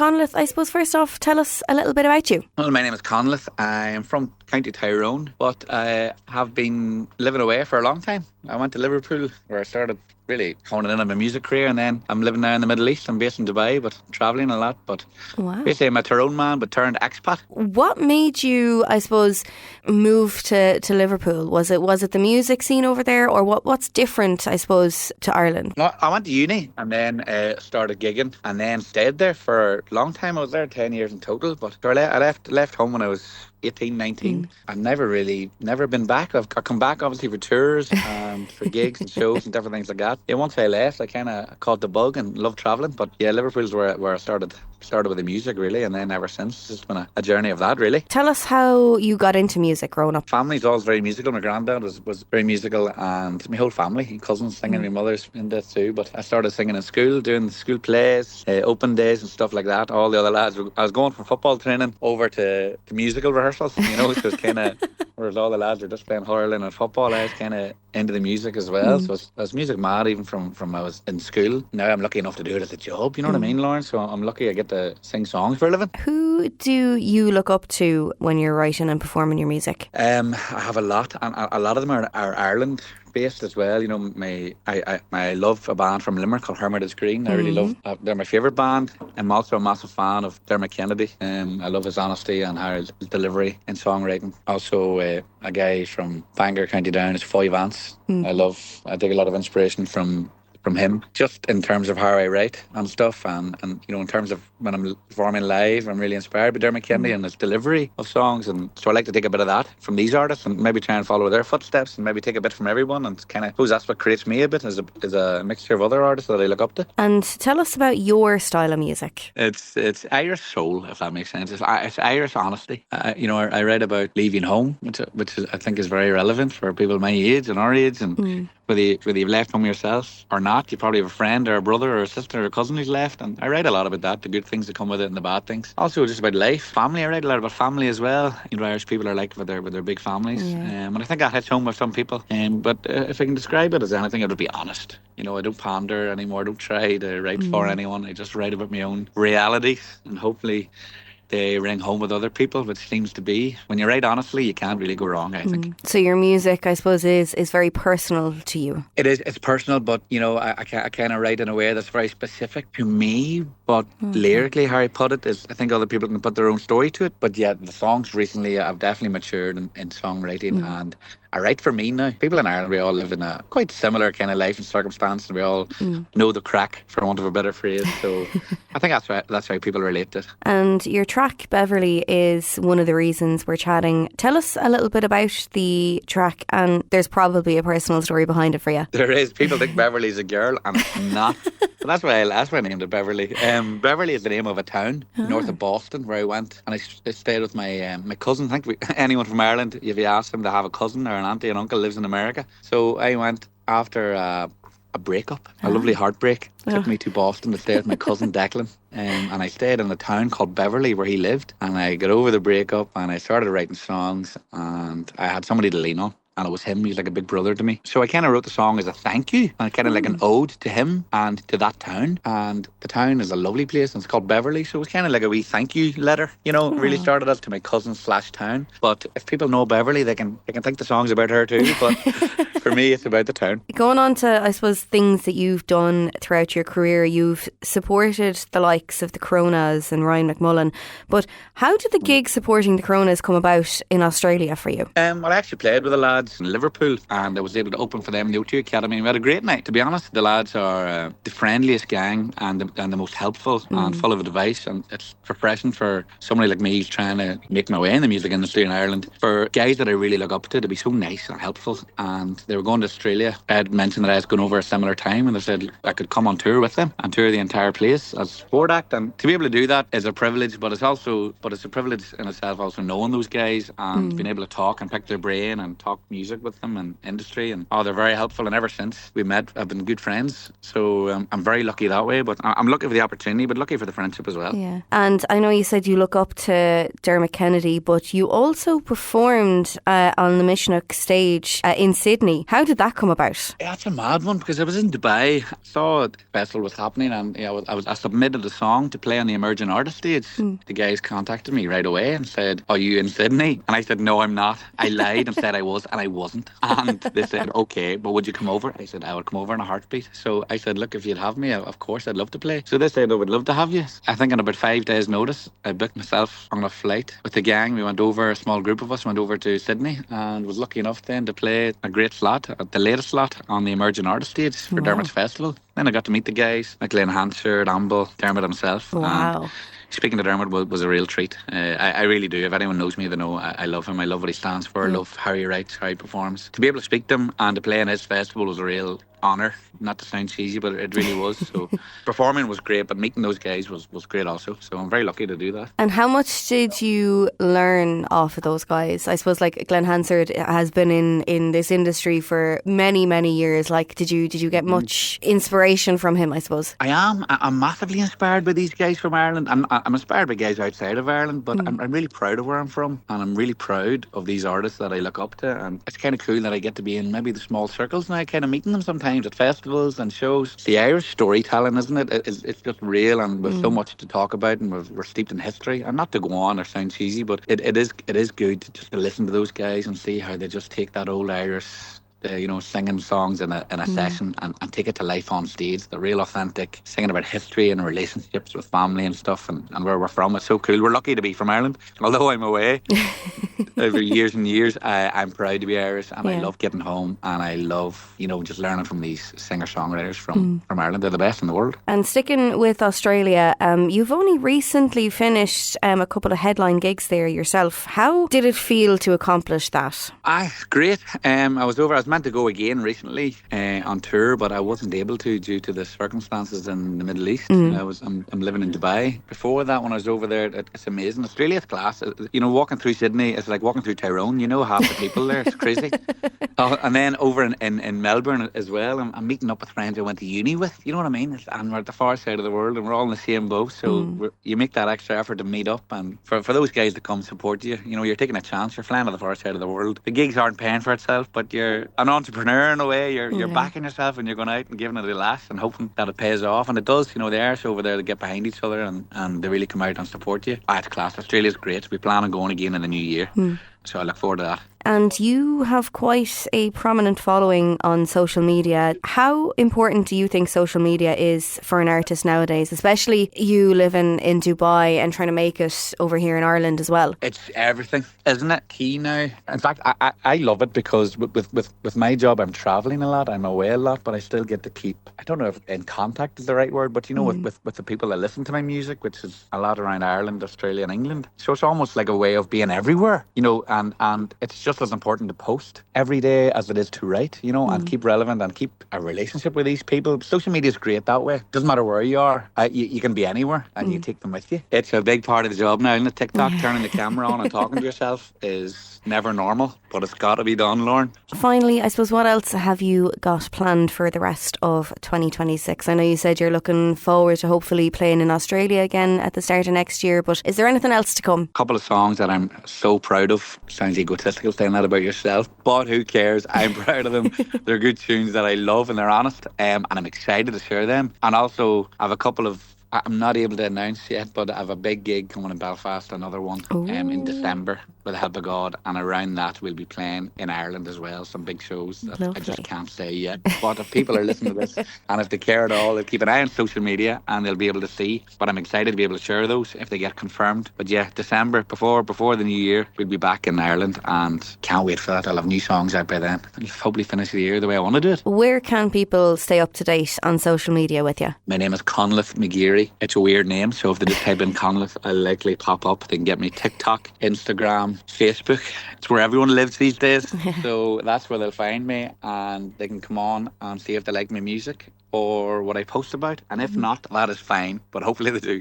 Conleth, I suppose first off, tell us a little bit about you. Well, my name is Conleth. I am from County Tyrone, but I have been living away for a long time. I went to Liverpool, where I started really honing in on my music career, and then I'm living now in the Middle East. I'm based in Dubai, but travelling a lot. But Wow. basically, I'm a Tyrone man, but turned expat. What made you, I suppose, move to Liverpool? Was it the music scene over there, or what's different, I suppose, to Ireland? No, I went to uni and then started gigging, and then stayed there for a long time. I was there 10 years in total, but I left home when I was 18, 19. I've never been back. I've come back obviously for tours and for gigs and shows and different things like that. Yeah, once I left, I kind of caught the bug and loved travelling. But yeah, Liverpool's where I started with the music really, and then ever since it's just been a journey of that really. Tell us how you got into music growing up. Family's always very musical. My granddad was very musical, and my whole family, cousins singing, my mother's into it too. But I started singing in school, doing school plays, open days and stuff like that. All the other lads, I was going from football training over to musical rehearsals, so it was kind of, whereas all the lads were just playing hurling and football, I was kind of into the music as well. So I was music mad even from I was in school. Now I'm lucky enough to do it as a job, you know what I mean, Lauren? So I'm lucky I get to sing songs for a living. Who do you look up to when you're writing and performing your music? I have a lot, and a lot of them are Ireland based as well. I love a band from Limerick called Hermitage Green. I really love. They're my favourite band. I'm also a massive fan of Dermot Kennedy. I love his honesty and his delivery in songwriting. Also, a guy from Bangor, County Down, is Foy Vance. I take a lot of inspiration from him, just in terms of how I write and stuff, and in terms of when I'm performing live, I'm really inspired by Dermot Kennedy and his delivery of songs, and so I like to take a bit of that from these artists and maybe try and follow their footsteps and maybe take a bit from everyone, and kind of suppose that's what creates me a bit, is a mixture of other artists that I look up to. And tell us about your style of music. It's Irish soul, if that makes sense. It's Irish honesty. I write about leaving home, which I think is very relevant for people my age and our age, and whether you've left home yourself or not, you probably have a friend or a brother or a sister or a cousin who's left, and I write a lot about that, the good things that come with it and the bad things. Also just about life, family. I write a lot about family as well. Irish people are like with their big families, and I think that hits home with some people. But if I can describe it as anything, it would be honest. I don't pander anymore. I don't try to write for anyone. I just write about my own realities, and hopefully they ring home with other people, which seems to be, when you write honestly, you can't really go wrong, I think. So your music, I suppose, is very personal to you. It is. It's personal, but I kind of write in a way that's very specific to me. But lyrically, how I put it is, I think other people can put their own story to it. But yeah, the songs recently, I've definitely matured in songwriting, and I write for me now. People in Ireland, we all live in a quite similar kind of life and circumstance, and we all know the crack, for want of a better phrase. So I think that's why people relate to it. And your track, Beverly, is one of the reasons we're chatting. Tell us a little bit about the track, and there's probably a personal story behind it for you. There is. People think Beverly's a girl, and it's not. But that's why I named it Beverly. Beverly is the name of a town north of Boston where I went, and I stayed with my cousin. I think anyone from Ireland, if you ask them to have a cousin or an auntie and uncle, lives in America. So I went after a breakup, a lovely heartbreak. Took me to Boston to stay with my cousin Declan, and I stayed in a town called Beverly where he lived. And I got over the breakup, and I started writing songs, and I had somebody to lean on. And it was him. He's like a big brother to me. So I kind of wrote the song as a thank you, and kind of like an ode to him and to that town. And the town is a lovely place, and it's called Beverly. So it was kind of like a wee thank you letter. It really started as to my cousin / town. But if people know Beverly, they can think the song's about her too. But for me, it's about the town. Going on to, I suppose, things that you've done throughout your career, you've supported the likes of the Coronas and Ryan McMullen. But how did the gig supporting the Coronas come about in Australia for you? Well, I actually played with the lads in Liverpool, and I was able to open for them in the O2 Academy, and we had a great night. To be honest, the lads are the friendliest gang and the most helpful and full of advice, and it's refreshing for somebody like me who's trying to make my way in the music industry in Ireland, for guys that I really look up to be so nice and helpful. And they were going to Australia. I had mentioned that I was going over a similar time, and they said I could come on tour with them and tour the entire place as a support act. And to be able to do that is a privilege, but it's a privilege in itself also knowing those guys and being able to talk and pick their brain and talk music with them and industry, and they're very helpful. And ever since we met, I've been good friends. So I'm very lucky that way. But I'm lucky for the opportunity, but lucky for the friendship as well. Yeah. And I know you said you look up to Dermot Kennedy, but you also performed on the Mishnook stage in Sydney. How did that come about? Yeah, it's a mad one because I was in Dubai, saw the festival was happening, and I submitted a song to play on the emerging artist stage. The guys contacted me right away and said, "Are you in Sydney?" And I said, "No, I'm not." I lied and said I was, and I wasn't. And they said, "Okay, but would you come over?" I said, "I would come over in a heartbeat." So I said, "Look, if you'd have me, of course I'd love to play." So they said, "I would love to have you." I think in about 5 days' notice, I booked myself on a flight with the gang. We went over, a small group of us went over to Sydney, and was lucky enough then to play a great slot, the latest slot on the emerging artist stage for Dermot's festival. Then I got to meet the guys, like Glenn Hansard, Amble, Dermot himself. Wow. And speaking to Dermot was a real treat. I really do. If anyone knows me, they know I love him. I love what he stands for. I love how he writes, how he performs. To be able to speak to him and to play in his festival was a real honour. Not to sound cheesy, but it really was. So performing was great, but meeting those guys was great also. So I'm very lucky to do that. And how much did you learn off of those guys? I suppose like Glenn Hansard has been in this industry for many, many years. Like, did you get much inspiration from him, I suppose? I'm massively inspired by these guys from Ireland. I'm inspired by guys outside of Ireland, but I'm really proud of where I'm from, and I'm really proud of these artists that I look up to. And it's kind of cool that I get to be in maybe the small circles now, kind of meeting them sometimes at festivals and shows. The Irish storytelling, isn't it? It's just real, and with so much to talk about, and we're steeped in history. And not to go on or sound cheesy, but it is good to just to listen to those guys and see how they just take that old Irish singing songs in a session and take it to life on stage. The real authentic singing about history and relationships with family and stuff, and where we're from. It's so cool. We're lucky to be from Ireland, although I'm away over years and years. I'm proud to be Irish, and I love getting home, and I love just learning from these singer-songwriters from Ireland. They're the best in the world. And sticking with Australia, you've only recently finished a couple of headline gigs there yourself. How did it feel to accomplish that? Great. I was meant to go again recently on tour, but I wasn't able to due to the circumstances in the Middle East. I'm living in Dubai. Before that, when I was over there, it's amazing. Australia's class. Walking through Sydney, it's like walking through Tyrone. Half the people there. It's crazy. And then over in Melbourne as well, I'm meeting up with friends I went to uni with. You know what I mean? And we're at the far side of the world, and we're all in the same boat. So you make that extra effort to meet up, and for those guys to come support you, you're taking a chance. You're flying to the far side of the world. The gigs aren't paying for itself, but you're an entrepreneur in a way. You're backing yourself, and you're going out and giving it a lash and hoping that it pays off, and it does. The Irish over there, they get behind each other, and they really come out and support you. It's class. Australia's great. We plan on going again in the new year, so I look forward to that. And you have quite a prominent following on social media. How important do you think social media is for an artist nowadays, especially you living in Dubai and trying to make it over here in Ireland as well? It's everything, isn't it? Key now. In fact, I love it because with my job, I'm travelling a lot, I'm away a lot, but I still get to keep, I don't know if in contact is the right word, but with the people that listen to my music, which is a lot around Ireland, Australia and England. So it's almost like a way of being everywhere, and it's just as important to post every day as it is to write, and keep relevant and keep a relationship with these people. Social media is great that way. Doesn't matter where you are. You can be anywhere, and you take them with you. It's a big part of the job now, isn't it? TikTok, turning the camera on and talking to yourself is never normal, but it's got to be done, Lauren. Finally, I suppose, what else have you got planned for the rest of 2026? I know you said you're looking forward to hopefully playing in Australia again at the start of next year, but is there anything else to come? A couple of songs that I'm so proud of. Sounds egotistical saying that about yourself, but who cares? I'm proud of them. They're good tunes that I love, and they're honest, and I'm excited to share them. And also, I have a couple of, I'm not able to announce yet, but I have a big gig coming in Belfast, another one in December with the help of God, and around that we'll be playing in Ireland as well, some big shows that I just can't say yet. But if people are listening to this and if they care at all, they'll keep an eye on social media and they'll be able to see. But I'm excited to be able to share those if they get confirmed. But yeah, December, before the new year, we'll be back in Ireland, and can't wait for that. I'll have new songs out by then. I'll hopefully finish the year the way I want to do it. Where can people stay up to date on social media with you? My name is Conleth McGeary. It's a weird name, so if they just type in Conleth, I'll likely pop up. They can get me TikTok, Instagram, Facebook. It's where everyone lives these days. So that's where they'll find me, and they can come on and see if they like my music or what I post about. And if not, that is fine, but hopefully they do.